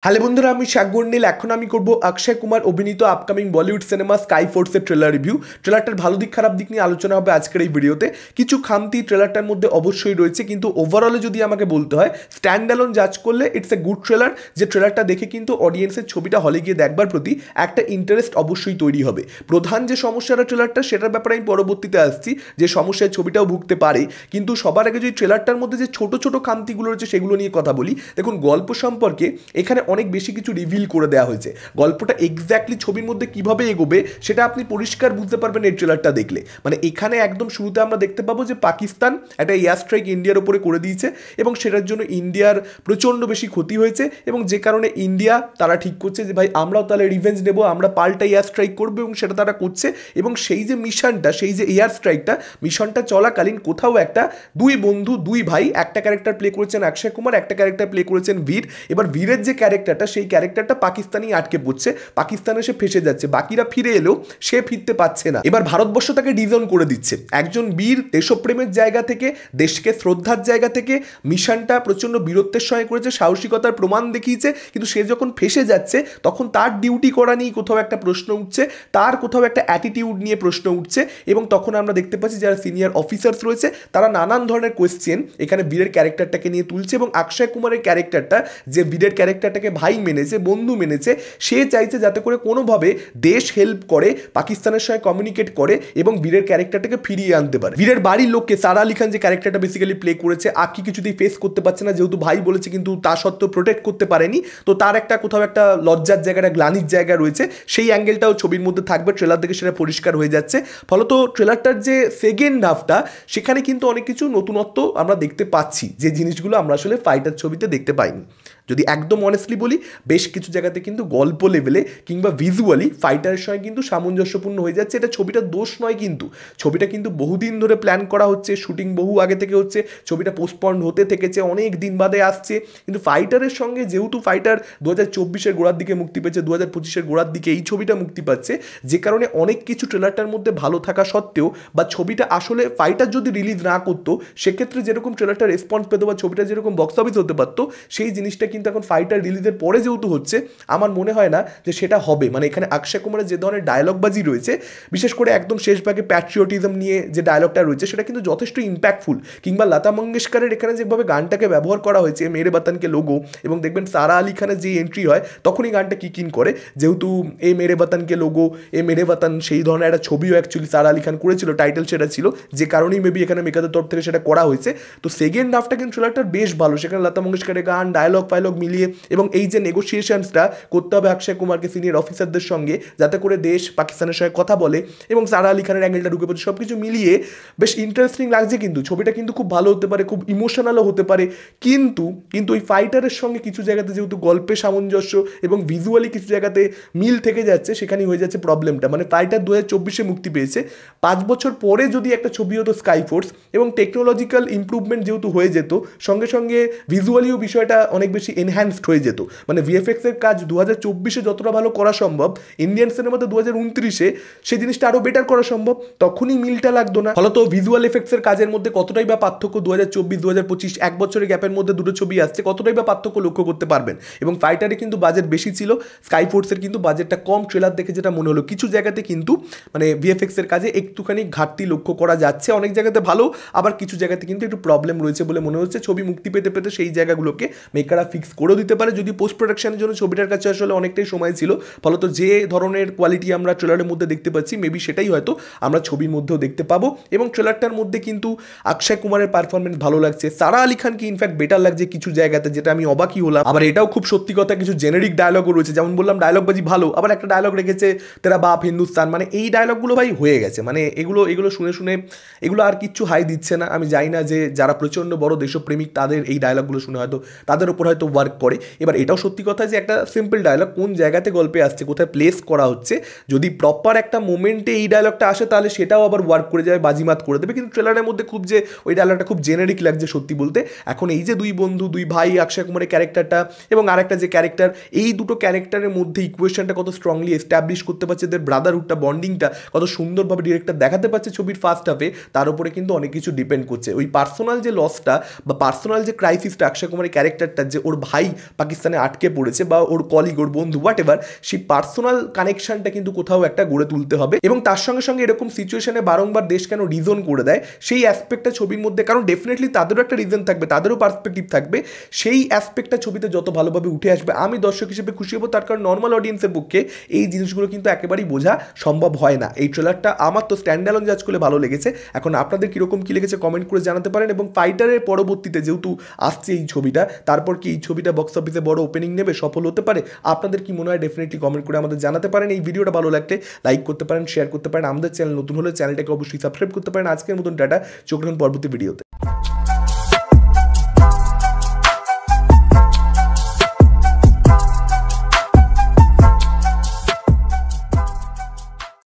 Hello বন্ধুরা, আমি শাকগন্ডিল। এখন আমি করব অক্ষয় কুমার অভিনীত আপকামিং বলিউড সিনেমা স্কাই ফোর্সের ট্রেলার রিভিউ। ট্রেলারটার ভালো দিক খারাপ দিক নিয়ে আলোচনা হবে আজকের এই ভিডিওতে। কিছু খামতি ট্রেলারটার মধ্যে অবশ্যই রয়েছে, কিন্তু ওভারঅলে যদি আমাকে বলতে হয় স্ট্যান্ড অ্যালোন জাজ করলে ইটস এ গুড ট্রেলার। যে ট্রেলারটা দেখে কিন্তু অডিয়েন্সের ছবিটা হলে গিয়ে দেখবার প্রতি একটা ইন্টারেস্ট অবশ্যই তৈরি হবে। প্রধান যে সমস্যাটা ট্রেলারটা, সেটার ব্যাপারে আমি পরবর্তীতে আসছি, যে সমস্যায় ছবিটাও ভুগতে পারে। কিন্তু সবার আগে যদি ট্রেলারটার মধ্যে যে ছোট ছোট খামতিগুলো রয়েছে সেগুলো নিয়ে কথা বলি। দেখুন, গল্প সম্পর্কে এখানে অনেক বেশি কিছু রিভিল করে দেওয়া হয়েছে। গল্পটা এক্স্যাক্টলি ছবির মধ্যে কিভাবে এগোবে সেটা আপনি পরিষ্কার বুঝতে পারবেন এই ট্রেলারটা দেখলে। মানে এখানে একদম শুরুতে আমরা দেখতে পাবো যে পাকিস্তান একটা এয়ার স্ট্রাইক ইন্ডিয়ার উপরে করে দিয়েছে এবং সেটার জন্য ইন্ডিয়ার প্রচণ্ড বেশি ক্ষতি হয়েছে, এবং যে কারণে ইন্ডিয়া তারা ঠিক করছে যে ভাই আমরাও তাহলে রিভেঞ্জ নেব, আমরা পাল্টা এয়ার স্ট্রাইক করবো, এবং সেটা তারা করছে। এবং সেই যে মিশনটা, সেই যে এয়ার স্ট্রাইকটা, মিশনটা চলাকালীন কোথাও একটা দুই বন্ধু দুই ভাই, একটা ক্যারেক্টার প্লে করেছেন অক্ষয় কুমার, একটা ক্যারেক্টার প্লে করেছেন বীর। এবার বীরের যে ক্যারেক্টারটা, সেই ক্যারেক্টারটা পাকিস্তানি আটকে পড়ছে, পাকিস্তানে সে ফেসে যাচ্ছে, বাকিরা ফিরে এলেও সে ফিরতে পারছে না। এবার ভারতবর্ষ তাকে ডিজন করে দিচ্ছে। একজন বীর দেশপ্রেমের জায়গা থেকে, দেশকে শ্রদ্ধার জায়গা থেকে মিশনটা প্রচণ্ড বীরত্বের সঙ্গে করেছে, সাহসিকতার প্রমাণ দেখিয়েছে, কিন্তু সে যখন ফেসে যাচ্ছে তখন তার ডিউটি করা নিয়ে কোথাও একটা প্রশ্ন উঠছে, তার কোথাও একটা অ্যাটিটিউড নিয়ে প্রশ্ন উঠছে। এবং তখন আমরা দেখতে পাচ্ছি যারা সিনিয়র অফিসার্স রয়েছে তারা নানান ধরনের কোয়েশ্চেন এখানে বীরের ক্যারেক্টারটাকে নিয়ে তুলছে। এবং অক্ষয় কুমারের ক্যারেক্টারটা, যে বীরের ক্যারেক্টারটাকে ভাই মেনেছে, বন্ধু মেনেছে, সে চাইছে যাতে করে কোনোভাবে দেশ হেল্প করে, পাকিস্তানের সঙ্গে কমিউনিকেট করে এবং বীরের ক্যারেক্টারটাকে ফিরিয়ে আনতে পারে। বীরের বাড়ির লোককে সারা আলি খান যে ক্যারেক্টারটা বেসিক্যালি প্লে করেছে, আকি কিছুতেই ফেস করতে পারছে না, যেহেতু ভাই বলেছে কিন্তু তা সত্ত্বেও প্রোটেক্ট করতে পারেনি। তো তার একটা কোথাও একটা লজ্জার জায়গাটা, গ্লানির জায়গা রয়েছে, সেই অ্যাঙ্গেলটাও ছবির মধ্যে থাকবে। ট্রেলার থেকে সেটা পরিষ্কার হয়ে যাচ্ছে। ফলত ট্রেলারটার যে সেকেন্ড হাফটা, সেখানে কিন্তু অনেক কিছু নতুনত্ব আমরা দেখতে পাচ্ছি, যে জিনিসগুলো আমরা আসলে ফাইটার ছবিতে দেখতে পাইনি। যদি একদম অনেস্টলি বলি, বেশ কিছু জায়গাতে কিন্তু গল্প লেভেলে কিংবা ভিজুয়ালি ফাইটারের সঙ্গে কিন্তু সামঞ্জস্যপূর্ণ হয়ে যাচ্ছে। এটা ছবিটার দোষ নয়, কিন্তু ছবিটা কিন্তু বহুদিন ধরে প্ল্যান করা হচ্ছে, শুটিং বহু আগে থেকে হচ্ছে, ছবিটা পোস্টপন্ড হতে থেকেছে, অনেক দিন বাদে আসছে। কিন্তু ফাইটারের সঙ্গে, যেহেতু ফাইটার 2024-এর গোড়ার দিকে মুক্তি পেয়েছে, 2025-এর গোড়ার দিকে এই ছবিটা মুক্তি পাচ্ছে, যে কারণে অনেক কিছু ট্রেলারটার মধ্যে ভালো থাকা সত্ত্বেও, বা ছবিটা আসলে ফাইটার যদি রিলিজ না করতো, সেক্ষেত্রে যেরকম ট্রেলারটা রেসপন্স পেতো বা ছবিটা যেরকম বক্স অফিস হতে পারতো, সেই জিনিসটা কিন্তু এখন ফাইটার রিলিজের পরে যেহেতু হচ্ছে, আমার মনে হয় না যে সেটা হবে। মানে এখানে অক্ষয় কুমারের যে ধরনের ডায়লগবাজি রয়েছে, বিশেষ করে একদম শেষ ভাগে প্যাট্রিয়টিজম নিয়ে যে ডায়লগটা রয়েছে, সেটা কিন্তু যথেষ্ট ইম্প্যাক্টফুল। কিংবা লতা মঙ্গেশকরের এখানে যেভাবে গানটাকে ব্যবহার করা হয়েছে, মেরে বাতানকে লোগো, এবং দেখবেন সারা আলি খানের যে এন্ট্রি হয় তখনই গানটা কিক ইন করে, যেহেতু এ মেরে বাতানকে লোগো, এ মেরে বাতান সেই ধরনের একটা ছবিও অ্যাকচুয়ালি সারা আলি খান করেছিল, টাইটেল সেটা ছিল, যে কারণেই মেবি এখানে মেকাদের তরফ থেকে সেটা করা হয়েছে। তো সেকেন্ড হাফটা কিন্তু ট্রেলারটার বেশ ভালো, সেখানে লতা মঙ্গেশকরের গান, ডায়লগ ফাইলগ মিলিয়ে, এবং এই যে নেগোসিয়েশনসটা করতে হবে অক্ষয় কুমারকে সিনিয়র অফিসারদের সঙ্গে, যাতে করে দেশ পাকিস্তানের সঙ্গে কথা বলে, এবং সারা আলি খানের অ্যাঙ্গেলটা ঢুকে পড়ছে, সব কিছু মিলিয়ে বেশ ইন্টারেস্টিং লাগছে। কিন্তু ছবিটা কিন্তু খুব ভালো হতে পারে, খুব ইমোশনালও হতে পারে। কিন্তু ওই ফাইটারের সঙ্গে কিছু জায়গাতে যেহেতু গল্পে সামঞ্জস্য এবং ভিজুয়ালি কিছু জায়গাতে মিল থেকে যাচ্ছে, সেখানেই হয়ে যাচ্ছে প্রবলেমটা। মানে ফাইটার 2024-এ মুক্তি পেয়েছে, 5 বছর পরে যদি একটা ছবি হতো স্কাই ফোর্স, এবং টেকনোলজিক্যাল ইমপ্রুভমেন্ট যেহেতু হয়ে যেত, সঙ্গে সঙ্গে ভিজুয়ালিও বিষয়টা অনেক বেশি এনহ্যান্সড হয়ে যেত। মানে ভিএফএক্সের কাজ 2024-এ যতটা ভালো করা সম্ভব, ইন্ডিয়ান সিনেমাতে 2029-এ সেই জিনিসটা আরও বেটার করা সম্ভব, তখনই মিলটা লাগতো না। ফলত ভিজুয়াল এফেক্টসের কাজের মধ্যে কতটাই বা পার্থক্য 2024-2025 এক বছরের গ্যাপের মধ্যে দুটো ছবি আসছে, কতটাই বা পার্থক্য লক্ষ্য করতে পারবেন। এবং ফাইটারে কিন্তু বাজেট বেশি ছিল, স্কাই ফোর্সের কিন্তু বাজেটটা কম। ট্রেলার দেখে যেটা মনে হলো, কিছু জায়গাতে কিন্তু মানে ভিএফএক্সের কাজে একটুখানি ঘাটতি লক্ষ্য করা যাচ্ছে, অনেক জায়গাতে ভালো, আবার কিছু জায়গাতে কিন্তু একটু প্রবলেম রয়েছে বলে মনে হচ্ছে। ছবি মুক্তি পেতে পেতে সেই জায়গাগুলোকে মেকাররা ফিক্স করেও দিতে পারে, যদি পোস্ট প্রোডাকশনের জন্য ছবিটার কাছে আসলে অনেকটাই সময় ছিল। ফলত যে ধরনের কোয়ালিটি আমরা ট্রেলারের মধ্যে দেখতে পাচ্ছি, মেবি সেটাই হয়তো আমরা ছবির মধ্যেও দেখতে পাবো। এবং ট্রেলারটার মধ্যে কিন্তু অক্ষয় কুমারের পারফরমেন্স ভালো লাগছে, সারা আলি খানকে ইনফ্যাক্ট বেটার লাগছে কিছু জায়গাতে, যেটা আমি অবাকই হলাম। আবার এটাও খুব সত্যি কথা, কিছু জেনেরিক ডায়লগও রয়েছে, যেমন বললাম ডায়লগবাজি ভালো, আবার একটা ডায়লগ রেখেছে তেরা বাপ হিন্দুস্তান, মানে এই ডায়লগগুলো ভাই হয়ে গেছে। মানে এগুলো শুনে শুনে এগুলো আর কিচ্ছু হাই দিচ্ছে না। আমি জানি না যে যারা প্রচণ্ড বড় দেশপ্রেমিক তাদের এই ডায়লগগুলো শুনে হয়তো তাদের উপর হয়তো ওয়ার্ক করে। এবার এটাও সত্যি কথা যে একটা সিম্পল ডায়লগ কোন জায়গাতে গল্পে আসছে, কোথায় প্লেস করা হচ্ছে, যদি প্রপার একটা মোমেন্টে এই ডায়লগটা আসে, তাহলে সেটাও আবার ওয়ার্ক করে যাবে, বাজিমাত করে দেবে। কিন্তু ট্রেলারের মধ্যে খুব যে ওই ডায়লগটা খুব জেনারিক লাগছে সত্যি বলতে। এখন এই যে দুই বন্ধু দুই ভাই, অক্ষয় কুমারের ক্যারেক্টারটা এবং আরেকটা যে ক্যারেক্টার, এই দুটো ক্যারেক্টারের মধ্যে ইকুয়েশনটা কত স্ট্রংলি এস্টাবলিশ করতে পারছে, এদের ব্রাদারহুডটা, বন্ডিংটা কত সুন্দরভাবে ডিরেক্টর দেখাতে পারছে ছবির ফার্স্ট হাফে, তার উপরে কিন্তু অনেক কিছু ডিপেন্ড করছে। ওই পার্সোনাল যে লসটা বা পার্সোনাল যে ক্রাইসিসটা অক্ষয় কুমারের ক্যারেক্টারটা, যে ওর ভাই পাকিস্তানে আটকে পড়েছে বা ওর কলিগ, ওর বন্ধু, হোয়াট এভার, সেই পার্সোনাল কানেকশনটা কিন্তু কোথাও একটা গড়ে তুলতে হবে। এবং তার সঙ্গে সঙ্গে এরকম সিচুয়েশনে বারংবার দেশ কেন রিজন করে দেয় সেই অ্যাসপেক্টটা ছবির মধ্যে, কারণ ডেফিনেটলি তাদেরও একটা রিজন থাকবে, তাদেরও পার্সপেক্টিভ থাকবে, সেই অ্যাসপেক্টটা ছবিতে যত ভালোভাবে উঠে আসবে আমি দর্শক হিসেবে খুশি হবো। তার কারণ নর্মাল অডিয়েন্সের পক্ষে এই জিনিসগুলো কিন্তু একেবারেই বোঝা সম্ভব হয় না। এই ট্রেলারটা আমার তো স্ট্যান্ডঅ্যালোন জাজ করলে ভালো লেগেছে। এখন আপনাদের কীরকম কী লেগেছে কমেন্ট করে জানাতে পারেন। এবং ফাইটারের পরবর্তীতে যেহেতু আসছে এই ছবিটা, তারপর কি এই ছবিটা বক্স অফিসে বড় ওপেনিং নেবে, সফল হতে পারে? আপনাদের কি মনে হয় ডেফিনেটলি কমেন্ট করে আমাদের জানাতে পারেন। এই ভিডিওটা ভালো লাগলে লাইক করতে পারেন, শেয়ার করতে পারেন। আমাদের চ্যানেল নতুন হলে চ্যানেলটাকে অবশ্যই সাবস্ক্রাইব করতে পারেন। আজকের মতন টাটা, চোখ রাখুন পরবর্তী ভিডিওতে।